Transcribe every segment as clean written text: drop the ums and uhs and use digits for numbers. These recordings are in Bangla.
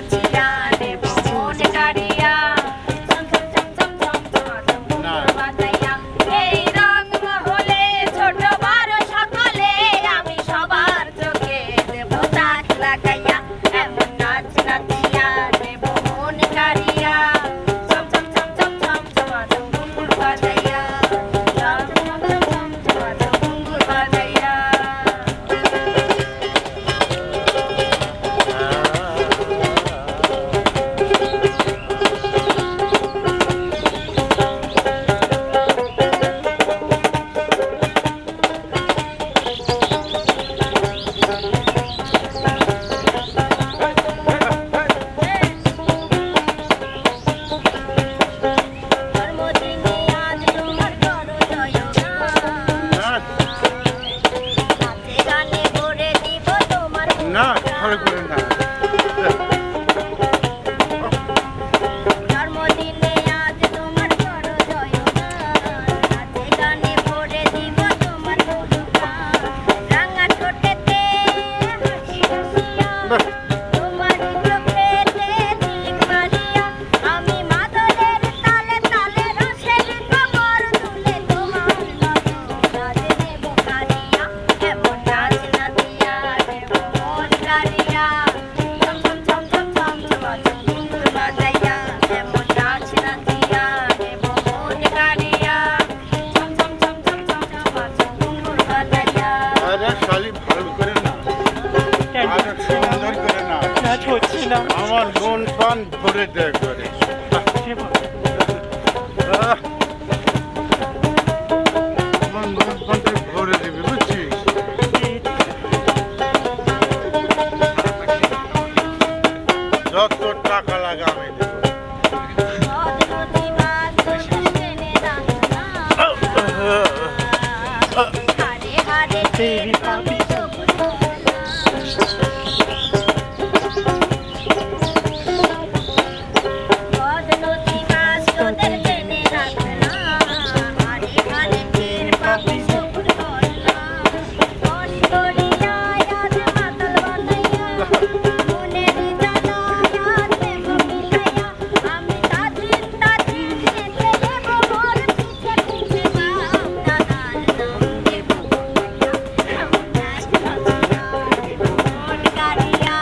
নাচিয়া দেব মন কাড়িয়া চম চম চম চম চম চম বাজাইয়া এই রং মহলে ছোট বড় সকলে আমি সবার চোখে দেব তাক লাগাইয়া এমন নাচ নাচিয়া দেব মন কাড়িয়া চম চম চম চম চম চম চম ঘুঙুর বাজাইয়া চম চম চম চম চম চম ঘুঙুর বাজাইয়া জন্মদিনে আজ তোমার করো জয়গান নাচে গানে ভরে দিব তোমার না ভালো করে না জন্মদিনে আজ তোমার করো জয়গান নাচে গানে ভরে দিব তোমার গান রাঙা ঠোঁটেতে হাসি হাসিয়া তোমার চোখেতে ঝিলিক মারিয়া আমি মাদলের তালে তালে রসের কমর তুলে তোমার নাচ দেব কারিয়া এমন নাচ নাচিয়া দেব মন কারিয়া চম চম চম চম চম চম ঘুঙুর বাজাইয়া এমন নাচ নাচিয়া দেব মন কারিয়া চম চম চম চম চম চম চম ঘুঙুর বাজাইয়া আরে শালি ভালো করে না আরে সুন্দর করে না নাচ হচ্ছে না আমার মন প্রাণ ভরে দেয় করে আহ, আমার মন প্রাণটা ভরে দেবে বুঝছিস যত টাকা লাগে আমি দেবো নদী মাছ তোদের টেনে রাখনা হারে হারে টের পাবি সবুজ নদী মাছ তোদের টেনে রাখনা হারে হারে টের পাবি সবুজ মন করিয়া আজ মাতাল বানাইয়া মনের জ্বালায়া দেব মিলাইয়া আমি তাজিন তাজিন যেতে দেব মোর পিছে পিছে বাম নানার নাম দেব নাচ নাচিয়া দেব মন কারিয়া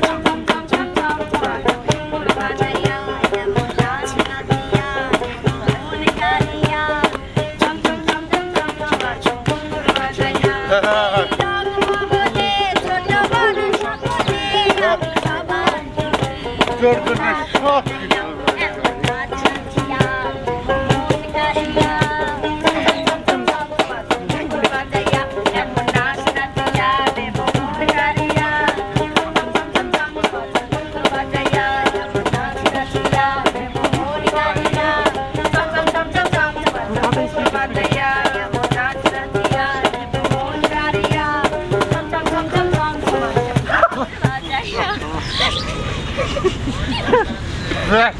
চম চম চম চম চম চম ঘুঙুর বাজাইয়া এমন নাচ নাচিয়া দেব মন কারিয়া চম চম চম চম চম চম চম ঘুঙুর বাজাইয়া রং মহলে ছোট বড় সকলে আমি সবার চোখে তোর জন্য সব কিছু এমন নাচ নাচিয়া মন কারিয়া চম চম চম চম চম ঘুঙুর বাজাইয়া এমন নাচ নাচিয়া দেব মন কারিয়া চম চম চম চম চম ঘুঙুর বাজাইয়া এমন নাচ নাচিয়া দেব মন কারিয়া চম চম চম চম চম ঘুঙুর বাজাইয়া এমন নাচ নাচিয়া দেব মন কারিয়া চম চম চম চম চম ঘুঙুর বাজাইয়া দেখ